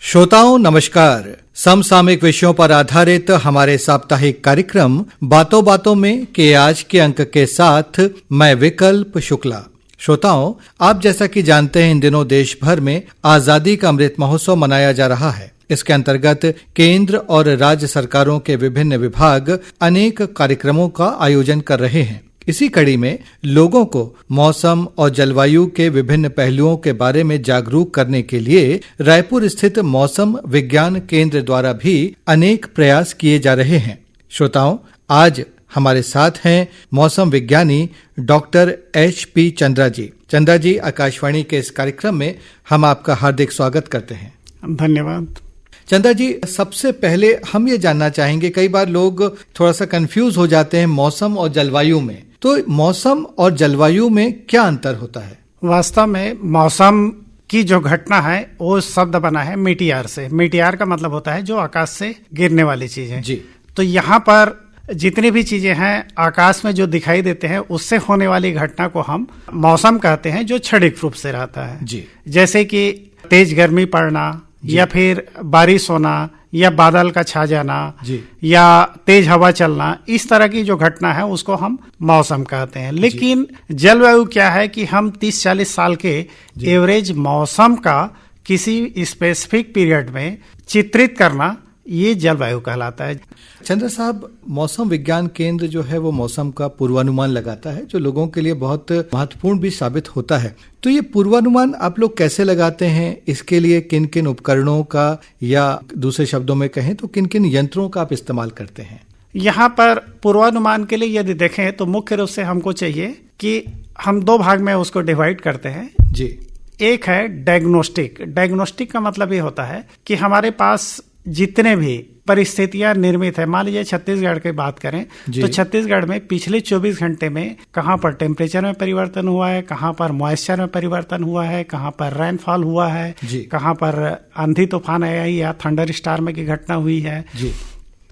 श्रोताओं नमस्कार। समसामयिक विषयों पर आधारित हमारे साप्ताहिक कार्यक्रम बातों बातों में के आज के अंक के साथ मैं विकल्प शुक्ला। श्रोताओं, आप जैसा कि जानते हैं, इन दिनों देश भर में आजादी का अमृत महोत्सव मनाया जा रहा है। इसके अंतर्गत केंद्र और राज्य सरकारों के विभिन्न विभाग अनेक कार्यक्रमों का आयोजन कर रहे हैं। इसी कड़ी में लोगों को मौसम और जलवायु के विभिन्न पहलुओं के बारे में जागरूक करने के लिए रायपुर स्थित मौसम विज्ञान केंद्र द्वारा भी अनेक प्रयास किए जा रहे हैं। श्रोताओं, आज हमारे साथ हैं मौसम विज्ञानी डॉक्टर HP चंद्रा जी। चंद्रा जी, आकाशवाणी के इस कार्यक्रम में हम आपका हार्दिक स्वागत करते हैं। धन्यवाद। चंद्रा जी, सबसे पहले हम ये जानना चाहेंगे, कई बार लोग थोड़ा सा कंफ्यूज हो जाते हैं मौसम और जलवायु में, तो मौसम और जलवायु में क्या अंतर होता है? वास्तव में मौसम की जो घटना है वो शब्द बना है मीटियार से। मीटियार का मतलब होता है जो आकाश से गिरने वाली चीजें जी। तो यहाँ पर जितनी भी चीजें हैं आकाश में जो दिखाई देते हैं उससे होने वाली घटना को हम मौसम कहते हैं, जो क्षणिक रूप से रहता है जी। जैसे कि तेज गर्मी पड़ना या फिर बारिश होना या बादल का छा जाना या तेज हवा चलना, इस तरह की जो घटना है उसको हम मौसम कहते हैं। लेकिन जलवायु क्या है कि हम 30-40 साल के एवरेज मौसम का किसी स्पेसिफिक पीरियड में चित्रित करना, ये जलवायु कहलाता है। चंद्र साहब, मौसम विज्ञान केंद्र जो है वो मौसम का पूर्वानुमान लगाता है, जो लोगों के लिए बहुत महत्वपूर्ण भी साबित होता है। तो ये पूर्वानुमान आप लोग कैसे लगाते हैं? इसके लिए किन किन उपकरणों का, या दूसरे शब्दों में कहें तो किन किन यंत्रों का आप इस्तेमाल करते हैं? यहाँ पर पूर्वानुमान के लिए यदि देखें तो मुख्य रूप से हमको चाहिए कि हम दो भाग में उसको डिवाइड करते हैं जी। एक है डायग्नोस्टिक। डायग्नोस्टिक का मतलब ये होता है कि हमारे पास जितने भी परिस्थितियां निर्मित है, मान लीजिए छत्तीसगढ़ की बात करें तो छत्तीसगढ़ में पिछले 24 घंटे में कहां पर टेम्परेचर में परिवर्तन हुआ है, कहां पर मॉइस्चर में परिवर्तन हुआ है, कहां पर रेनफॉल हुआ है, कहां पर आंधी तूफान आया या थंडर स्टार्म की घटना हुई है जी।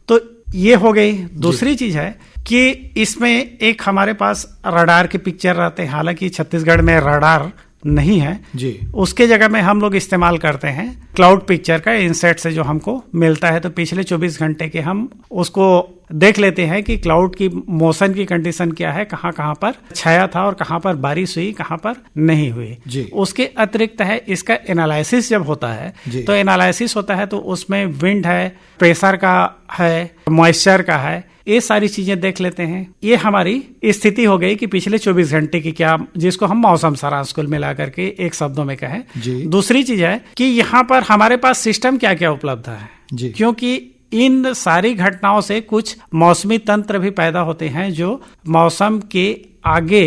तो ये हो गई। दूसरी चीज है कि इसमें एक हमारे पास रडार की पिक्चर रहते हैं। हालांकि छत्तीसगढ़ में रडार नहीं है जी, उसके जगह में हम लोग इस्तेमाल करते हैं क्लाउड पिक्चर का, इनसेट से जो हमको मिलता है। तो पिछले 24 घंटे के हम उसको देख लेते हैं कि क्लाउड की मोशन की कंडीशन क्या है, कहाँ कहाँ पर छाया था और कहाँ पर बारिश हुई, कहाँ पर नहीं हुई जी। उसके अतिरिक्त है इसका एनालिसिस जब होता है तो एनालिसिस होता है तो उसमें विंड है, प्रेशर का है, मॉइस्चर का है, ये सारी चीजें देख लेते हैं। ये हमारी स्थिति हो गई कि पिछले 24 घंटे की, क्या जिसको हम मौसम सारांश कुल मिला करके एक शब्दों में कहें। दूसरी चीज है कि यहाँ पर हमारे पास सिस्टम क्या क्या उपलब्ध है जी। क्योंकि इन सारी घटनाओं से कुछ मौसमी तंत्र भी पैदा होते हैं जो मौसम के आगे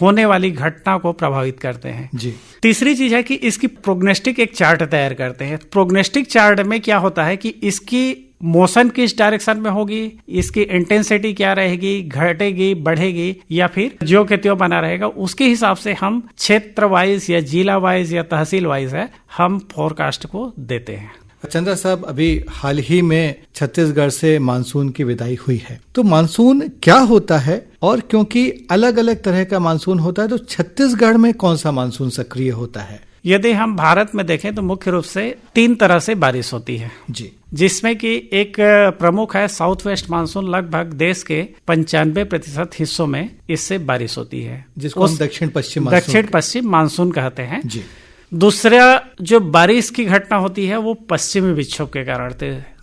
होने वाली घटना को प्रभावित करते हैं जी। तीसरी चीज है कि इसकी प्रोग्नोस्टिक एक चार्ट तैयार करते हैं। प्रोग्नोस्टिक चार्ट में क्या होता है कि इसकी मोशन किस डायरेक्शन में होगी, इसकी इंटेंसिटी क्या रहेगी, घटेगी, बढ़ेगी या फिर जो के त्यों बना रहेगा, उसके हिसाब से हम क्षेत्र वाइज या जिला वाइज या तहसील वाइज है हम फोरकास्ट को देते हैं। चंद्रा साहब, अभी हाल ही में छत्तीसगढ़ से मानसून की विदाई हुई है, तो मानसून क्या होता है? और क्योंकि अलग अलग तरह का मानसून होता है, तो छत्तीसगढ़ में कौन सा मानसून सक्रिय होता है? यदि हम भारत में देखें तो मुख्य रूप से 3 तरह से बारिश होती है जी, जिसमें कि एक प्रमुख है साउथ वेस्ट मानसून। लगभग देश के 95% हिस्सों में इससे बारिश होती है, जिसको हम दक्षिण पश्चिम मानसून कहते हैं जी। दूसरा जो बारिश की घटना होती है वो पश्चिमी विक्षोभ के कारण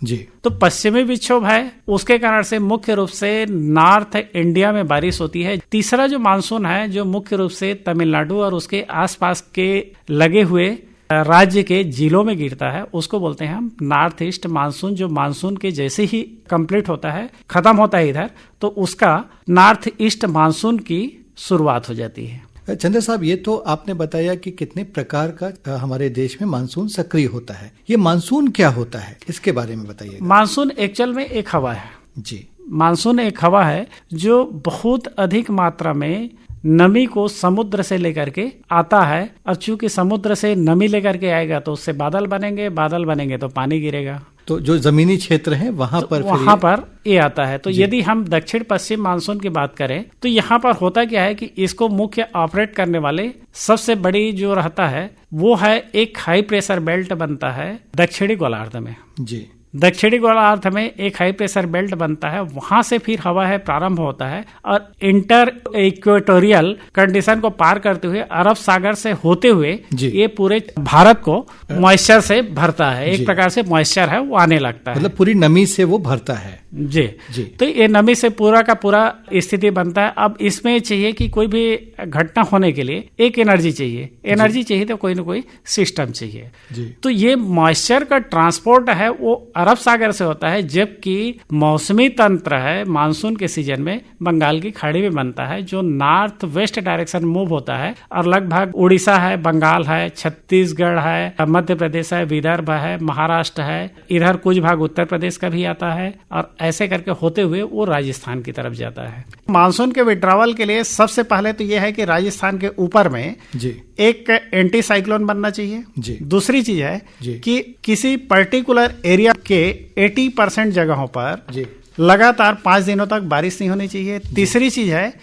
जी। तो पश्चिमी विक्षोभ है, उसके कारण से मुख्य रूप से नॉर्थ इंडिया में बारिश होती है। तीसरा जो मानसून है जो मुख्य रूप से तमिलनाडु और उसके आसपास के लगे हुए राज्य के जिलों में गिरता है, उसको बोलते हैं हम नॉर्थ ईस्ट मानसून। जो मानसून के जैसे ही कंप्लीट होता है, खत्म होता है इधर, तो उसका नॉर्थ ईस्ट मानसून की शुरुआत हो जाती है। चंद्र साहब, ये तो आपने बताया कि कितने प्रकार का हमारे देश में मानसून सक्रिय होता है। ये मानसून क्या होता है, इसके बारे में बताइए। मानसून एक्चुअल में एक हवा है जी। मानसून एक हवा है जो बहुत अधिक मात्रा में नमी को समुद्र से लेकर के आता है, और चूंकि समुद्र से नमी लेकर के आएगा तो उससे बादल बनेंगे तो पानी गिरेगा। तो जो जमीनी क्षेत्र है वहां पर ये आता है। तो यदि हम दक्षिण पश्चिम मानसून की बात करें तो यहाँ पर होता क्या है कि इसको मुख्य ऑपरेट करने वाले सबसे बड़ी जो रहता है वो है एक हाई प्रेशर बेल्ट बनता है दक्षिणी गोलार्ध में। जी। दक्षिणी गोलार्ध में एक हाई प्रेशर बेल्ट बनता है, वहां से फिर हवा है प्रारंभ होता है और इंटर इक्वेटोरियल कंडीशन को पार करते हुए अरब सागर से होते हुए ये पूरे भारत को मॉइस्चर से भरता है। एक प्रकार से मॉइस्चर है वो आने लगता है, मतलब पूरी नमी से वो भरता है। जी जी। तो ये नमी से पूरा का पूरा स्थिति बनता है। अब इसमें चाहिए कि कोई भी घटना होने के लिए एक एनर्जी चाहिए, एनर्जी चाहिए तो कोई ना कोई सिस्टम चाहिए जी। तो ये मॉइस्चर का ट्रांसपोर्ट है वो अरब सागर से होता है, जबकि मौसमी तंत्र है मानसून के सीजन में बंगाल की खाड़ी में बनता है, जो नॉर्थ वेस्ट डायरेक्शन मूव होता है और लगभग उड़ीसा है, बंगाल है, छत्तीसगढ़ है, मध्य प्रदेश है, विदर्भ है, महाराष्ट्र है, इधर कुछ भाग उत्तर प्रदेश का भी आता है और ऐसे करके होते हुए वो राजस्थान की तरफ जाता है। मानसून के विड्रावल के लिए सबसे पहले तो ये है कि राजस्थान के ऊपर में जी एक एंटी साइक्लोन बनना चाहिए जी। दूसरी चीज है कि किसी पर्टिकुलर एरिया के 80% जगहों पर जी लगातार 5 दिनों तक बारिश नहीं होनी चाहिए। तीसरी चीज है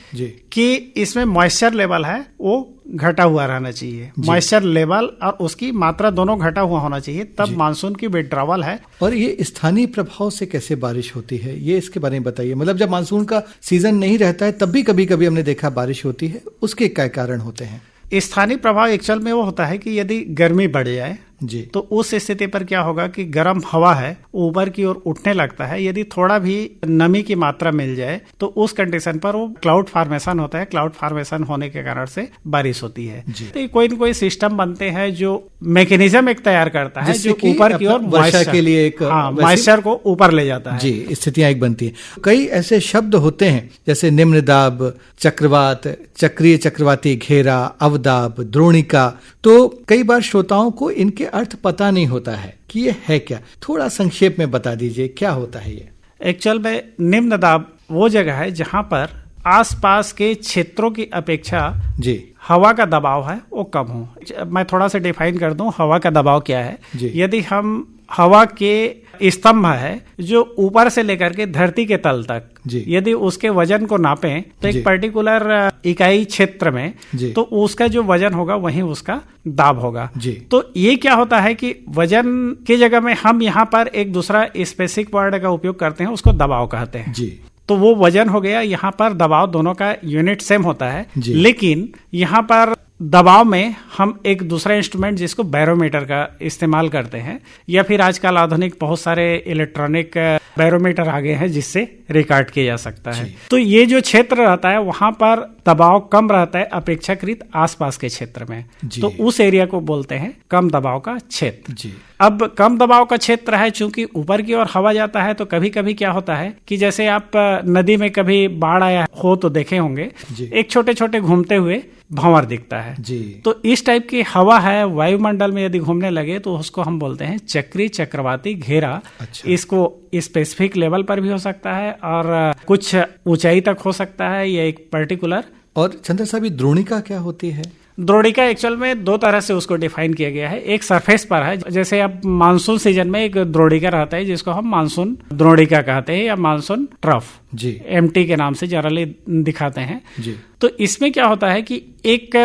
कि इसमें मॉइस्चर लेवल है वो घटा हुआ रहना चाहिए, मॉइस्चर लेवल और उसकी मात्रा दोनों घटा हुआ होना चाहिए, तब मानसून की विड्रावल है। और ये स्थानीय प्रभाव से कैसे बारिश होती है, ये इसके बारे में बताइए। मतलब जब मानसून का सीजन नहीं रहता है तब भी कभी कभी हमने देखा बारिश होती है, उसके क्या कारण होते हैं? स्थानीय प्रभाव एक्चुअल में वो होता है कि यदि गर्मी बढ़ जाए जी तो उस स्थिति पर क्या होगा कि गर्म हवा है ऊपर की ओर उठने लगता है। यदि थोड़ा भी नमी की मात्रा मिल जाए तो उस कंडीशन पर वो क्लाउड फॉर्मेशन होता है, क्लाउड फॉर्मेशन होने के कारण से बारिश होती है। तो कोई न कोई सिस्टम बनते हैं जो मैकेनिज्म एक तैयार करता है जो ऊपर की ओर वर्षा के लिए एक मॉइस्चर को ऊपर ले जाता है जी, स्थितियां एक बनती है। कई ऐसे शब्द होते हैं जैसे निम्न दाब, चक्रवात, चक्रीय चक्रवाती घेरा, अवदाब, द्रोणिका, तो कई बार श्रोताओं को इनके अर्थ पता नहीं होता है कि ये है क्या। थोड़ा संक्षेप में बता दीजिए क्या होता है ये। एक्चुअल में निम्न दाब वो जगह है जहां पर आसपास के क्षेत्रों की अपेक्षा जी हवा का दबाव है वो कम हो। मैं थोड़ा सा डिफाइन कर दूं हवा का दबाव क्या है। यदि हम हवा के स्तंभ है जो ऊपर से लेकर के धरती के तल तक यदि उसके वजन को नापें तो एक पर्टिकुलर इकाई क्षेत्र में तो उसका जो वजन होगा वही उसका दाब होगा। तो ये क्या होता है कि वजन की जगह में हम यहाँ पर एक दूसरा स्पेसिफिक वर्ड का उपयोग करते हैं, उसको दबाव कहते हैं जी। तो वो वजन हो गया, यहाँ पर दबाव दोनों का यूनिट सेम होता है, लेकिन यहाँ पर दबाव में हम एक दूसरा इंस्ट्रूमेंट जिसको बैरोमीटर का इस्तेमाल करते हैं, या फिर आजकल आधुनिक बहुत सारे इलेक्ट्रॉनिक बैरोमीटर आ गए हैं जिससे रिकॉर्ड किया जा सकता है। तो ये जो क्षेत्र रहता है वहां पर दबाव कम रहता है अपेक्षाकृत आसपास के क्षेत्र में, तो उस एरिया को बोलते हैं कम दबाव का क्षेत्र। अब कम दबाव का क्षेत्र है, चूंकि ऊपर की ओर हवा जाता है तो कभी कभी क्या होता है कि जैसे आप नदी में कभी बाढ़ आया हो तो देखे होंगे एक छोटे छोटे घूमते हुए भंवर दिखता है जी। तो इस टाइप की हवा है वायुमंडल में यदि घूमने लगे तो उसको हम बोलते हैं चक्रीय चक्रवाती घेरा। अच्छा। इसको स्पेसिफिक लेवल पर भी हो सकता है और कुछ ऊंचाई तक हो सकता है, ये एक पर्टिकुलर। और चंद्र साहब द्रोणिका क्या होती है? द्रोणिका एक्चुअल में दो तरह से उसको डिफाइन किया गया है। एक सरफेस पर है, जैसे अब मानसून सीजन में एक द्रोणिका रहता है जिसको हम मानसून द्रोणिका कहते हैं या मानसून ट्रफ जी एमटी के नाम से जनरली दिखाते हैं जी। तो इसमें क्या होता है कि एक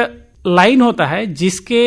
लाइन होता है जिसके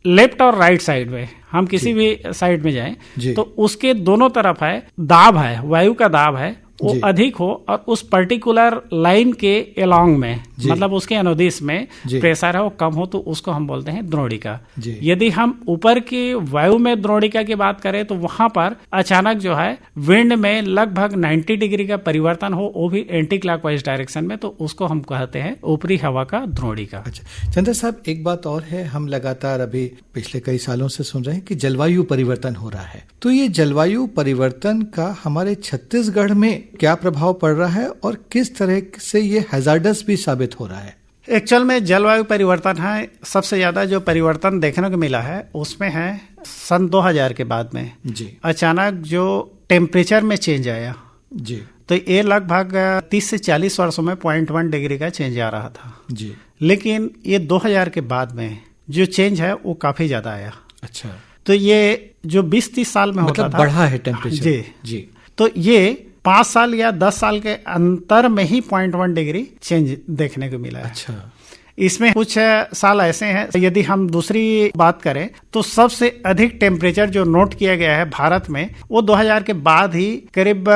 लेफ्ट और राइट साइड में हम किसी भी साइड में जाएं तो उसके दोनों तरफ है दाब है, वायु का दाब है वो अधिक हो और उस पर्टिकुलर लाइन के अलोंग में मतलब उसके अनुदिश में प्रेशर है वो कम हो तो उसको हम बोलते हैं द्रोणिका। यदि हम ऊपर की वायु में द्रोणिका की बात करें तो वहां पर अचानक जो है विंड में लगभग 90 डिग्री का परिवर्तन हो, वो भी एंटी क्लॉकवाइज डायरेक्शन में, तो उसको हम कहते हैं ऊपरी हवा का द्रोणिका। अच्छा चंद्र साहब, एक बात और है, हम लगातार अभी पिछले कई सालों से सुन रहे हैं कि जलवायु परिवर्तन हो रहा है, तो ये जलवायु परिवर्तन का हमारे छत्तीसगढ़ में क्या प्रभाव पड़ रहा है और किस तरह से ये हैजार्डस भी साबित हो रहा है? एक्चुअल में जलवायु परिवर्तन है, सबसे ज्यादा जो परिवर्तन देखने को मिला है उसमें है सन 2000 के बाद में जी अचानक जो टेम्परेचर में चेंज आया जी, तो ये लगभग 30 से 40 वर्षों में 0.1 डिग्री का चेंज आ रहा था जी। लेकिन ये 2000 के बाद में जो चेंज है वो काफी ज्यादा आया। अच्छा, तो ये जो 20-30 साल में मतलब होता था बढ़ा है टेम्परेचर जी जी, तो ये 5 साल या 10 साल के अंतर में ही 0.1 डिग्री चेंज देखने को मिला है। अच्छा, इसमें कुछ साल ऐसे हैं, यदि हम दूसरी बात करें तो सबसे अधिक टेम्परेचर जो नोट किया गया है भारत में वो 2000 के बाद ही करीब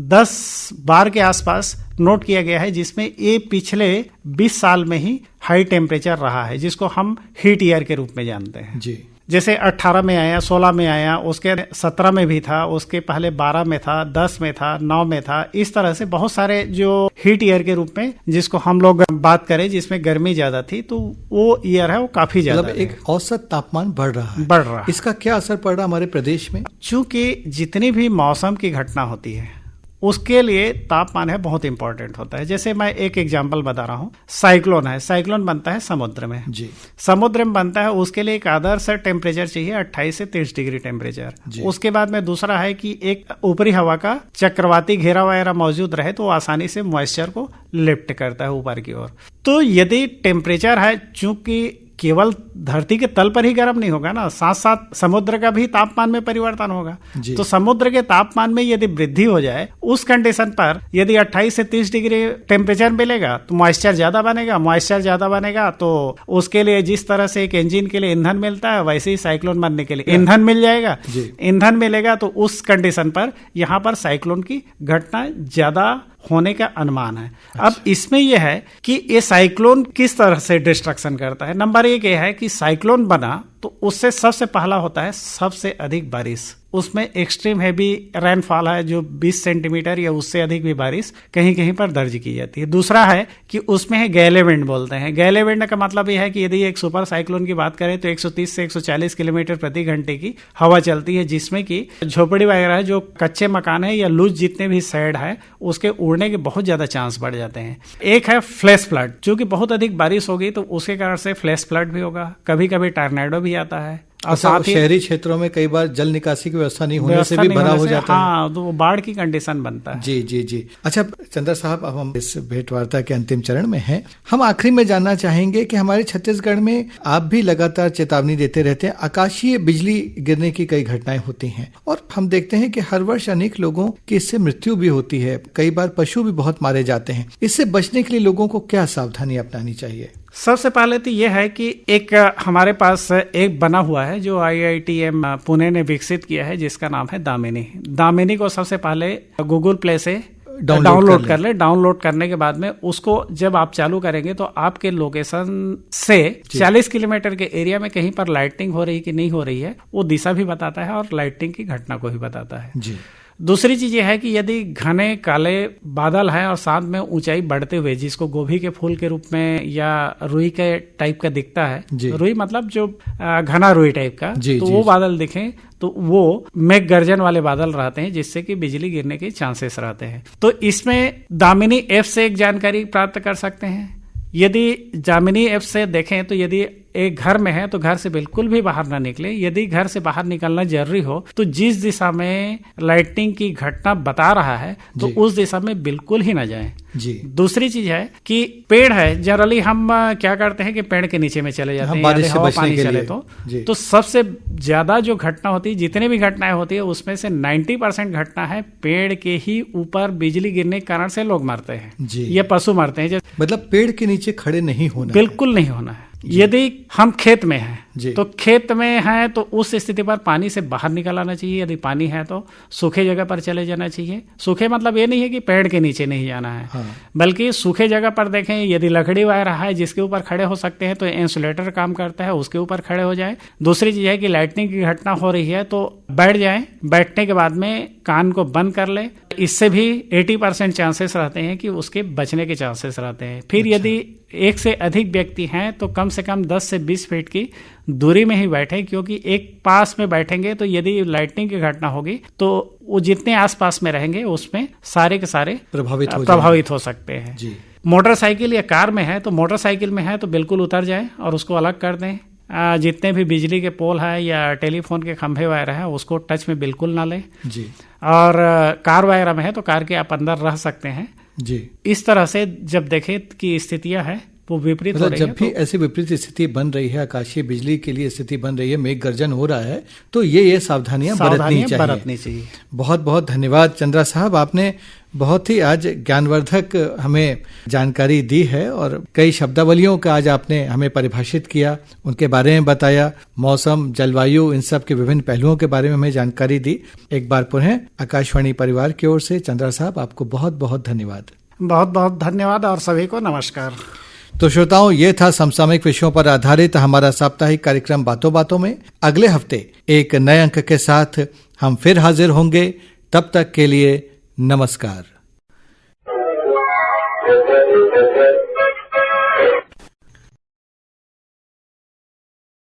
10 बार के आसपास नोट किया गया है, जिसमें ये पिछले 20 साल में ही हाई टेम्परेचर रहा है, जिसको हम हीट ईयर के रूप में जानते हैं जी। जैसे 18 में आया, 16 में आया, उसके 17 में भी था, उसके पहले 12 में था, 10 में था, 9 में था। इस तरह से बहुत सारे जो हीट ईयर के रूप में जिसको हम लोग बात करें जिसमें गर्मी ज्यादा थी, तो वो ईयर है वो काफी ज्यादा मतलब एक औसत तापमान बढ़ रहा है। बढ़ रहा है। इसका क्या असर पड़ रहा है हमारे प्रदेश में? चूंकि जितनी भी मौसम की घटना होती है उसके लिए तापमान है बहुत इंपॉर्टेंट होता है। जैसे मैं एक एग्जांपल बता रहा हूँ, साइक्लोन है, साइक्लोन बनता है समुद्र में जी। समुद्र में बनता है, उसके लिए एक आदर्श टेम्परेचर चाहिए 28 से 30 डिग्री टेम्परेचर। उसके बाद में दूसरा है कि एक ऊपरी हवा का चक्रवाती घेरा वगैरह मौजूद रहे तो आसानी से मॉइस्चर को लिफ्ट करता है ऊपर की ओर। तो यदि टेम्परेचर है, चूंकि केवल धरती के तल पर ही गर्म नहीं होगा ना, साथ साथ समुद्र का भी तापमान में परिवर्तन होगा। तो समुद्र के तापमान में यदि वृद्धि हो जाए, उस कंडीशन पर यदि 28 से 30 डिग्री टेम्परेचर मिलेगा तो मॉइस्चर ज्यादा बनेगा, मॉइस्चर ज्यादा बनेगा तो उसके लिए जिस तरह से एक इंजन के लिए ईंधन मिलता है वैसे ही साइक्लोन बनने के लिए ईंधन मिल जाएगा। ईंधन मिलेगा तो उस कंडीशन पर यहाँ पर साइक्लोन की घटना ज्यादा होने का अनुमान है। अब इसमें यह है कि ये साइक्लोन किस तरह से डिस्ट्रक्शन करता है। नंबर एक ये है कि साइक्लोन बना तो उससे सबसे पहला होता है सबसे अधिक बारिश। उसमें एक्सट्रीम हैवी रेनफॉल है जो 20 सेंटीमीटर या उससे अधिक भी बारिश कहीं कहीं पर दर्ज की जाती है। दूसरा है कि उसमें है गैले विंड बोलते हैं। गैले विंड का मतलब यह है कि यदि एक सुपर साइक्लोन की बात करें तो 130 से 140 किलोमीटर प्रति घंटे की हवा चलती है, जिसमें कि झोपड़ी वगैरह जो कच्चे मकान है या लूज जितने भी शेड है उसके उड़ने के बहुत ज्यादा चांस बढ़ जाते हैं। एक है फ्लैश फ्लड, जो कि बहुत अधिक बारिश होगी तो उसके कारण से फ्लैश फ्लड भी होगा, कभी कभी टॉर्नेडो भी आता है। और साथ ही शहरी क्षेत्रों में कई बार जल निकासी की व्यवस्था नहीं होने से भी भरा हो जाता है। हाँ, तो वो बाढ़ की कंडीशन बनता है। जी जी जी। अच्छा चंद्रा साहब, अब हम इस भेंटवार्ता के अंतिम चरण में हैं। हम आखिरी में जानना चाहेंगे कि हमारे छत्तीसगढ़ में आप भी लगातार चेतावनी देते रहते हैं, आकाशीय बिजली गिरने की कई घटनाएं होती हैं और हम देखते हैं कि हर वर्ष अनेक लोगों की इससे मृत्यु भी होती है, कई बार पशु भी बहुत मारे जाते हैं। इससे बचने के लिए लोगों को क्या सावधानी अपनानी चाहिए? सबसे पहले तो यह है कि एक हमारे पास एक बना हुआ है जो IITM पुणे ने विकसित किया है, जिसका नाम है दामिनी। दामिनी को सबसे पहले गूगल प्ले से डाउनलोड कर ले। डाउनलोड करने के बाद में उसको जब आप चालू करेंगे तो आपके लोकेशन से 40 किलोमीटर के एरिया में कहीं पर लाइटिंग हो रही कि नहीं हो रही है वो दिशा भी बताता है और लाइटिंग की घटना को भी बताता है जी। दूसरी चीज ये है कि यदि घने काले बादल हैं और साथ में ऊंचाई बढ़ते हुए, जिसको गोभी के फूल के रूप में या रुई के टाइप का दिखता है, रुई मतलब जो घना रुई टाइप का, तो वो बादल दिखें तो वो मेघ गर्जन वाले बादल रहते हैं, जिससे कि बिजली गिरने के चांसेस रहते हैं। तो इसमें दामिनी ऐप से एक जानकारी प्राप्त कर सकते हैं। यदि दामिनी ऐप से देखें तो यदि एक घर में है तो घर से बिल्कुल भी बाहर ना निकले। यदि घर से बाहर निकलना जरूरी हो तो जिस दिशा में लाइटिंग की घटना बता रहा है तो उस दिशा में बिल्कुल ही ना जाएं। जी। दूसरी चीज है कि पेड़ है, जनरली हम क्या करते हैं कि पेड़ के नीचे में चले जाते हैं, बारिश से बचने के लिए। तो सबसे ज्यादा जो घटना होती है, जितने भी घटनाएं होती है उसमें से 90% घटना है पेड़ के ही ऊपर बिजली गिरने के कारण से लोग मरते हैं या पशु मरते हैं। मतलब पेड़ के नीचे खड़े नहीं होना, बिल्कुल नहीं होना है। यदि हम खेत में हैं तो खेत में है तो उस स्थिति पर पानी से बाहर निकल आना चाहिए। यदि पानी है तो सूखे जगह पर चले जाना चाहिए। सूखे मतलब ये नहीं है कि पेड़ के नीचे नहीं जाना है, बल्कि सूखे जगह पर देखें, यदि लकड़ी वगैरह है जिसके ऊपर खड़े हो सकते हैं तो इंसुलेटर काम करता है, उसके ऊपर खड़े हो जाएं। दूसरी चीज है कि लाइटनिंग की घटना हो रही है तो बैठ जाएं, बैठने के बाद में कान को बंद कर ले। इससे भी 80% चांसेस रहते हैं कि उसके बचने के चांसेस रहते हैं। फिर यदि एक से अधिक व्यक्ति हैं तो कम से कम 10 से 20 फीट की दूरी में ही बैठे, क्योंकि एक पास में बैठेंगे तो यदि लाइटनिंग की घटना होगी तो वो जितने आसपास में रहेंगे उसमें सारे के सारे प्रभावित हो सकते हैं। जी। मोटरसाइकिल या कार में है तो मोटरसाइकिल में है तो बिल्कुल उतर जाए और उसको अलग कर दें। जितने भी बिजली के पोल है या टेलीफोन के खंभे वगैरह है उसको टच में बिल्कुल ना ले। जी। और कार वगैरह में है तो कार के आप अंदर रह सकते हैं। जी। इस तरह से जब देखें कि स्थितियां है वो विपरीत हो रही है, जब भी ऐसी विपरीत स्थिति बन रही है, आकाशीय बिजली के लिए स्थिति बन रही है, मेघ गर्जन हो रहा है, तो ये सावधानियां बरतनी चाहिए। बहुत बहुत धन्यवाद चंद्रा साहब, आपने बहुत ही आज ज्ञानवर्धक हमें जानकारी दी है और कई शब्दावलियों का आज आपने हमें परिभाषित किया, उनके बारे में बताया, मौसम, जलवायु, इन सब के विभिन्न पहलुओं के बारे में हमें जानकारी दी। एक बार पुनः आकाशवाणी परिवार की ओर से चंद्रा साहब आपको बहुत बहुत धन्यवाद। बहुत बहुत धन्यवाद और सभी को नमस्कार। तो श्रोताओं, ये था समसामयिक विषयों पर आधारित हमारा साप्ताहिक कार्यक्रम बातों बातों में। अगले हफ्ते एक नए अंक के साथ हम फिर हाजिर होंगे। तब तक के लिए नमस्कार।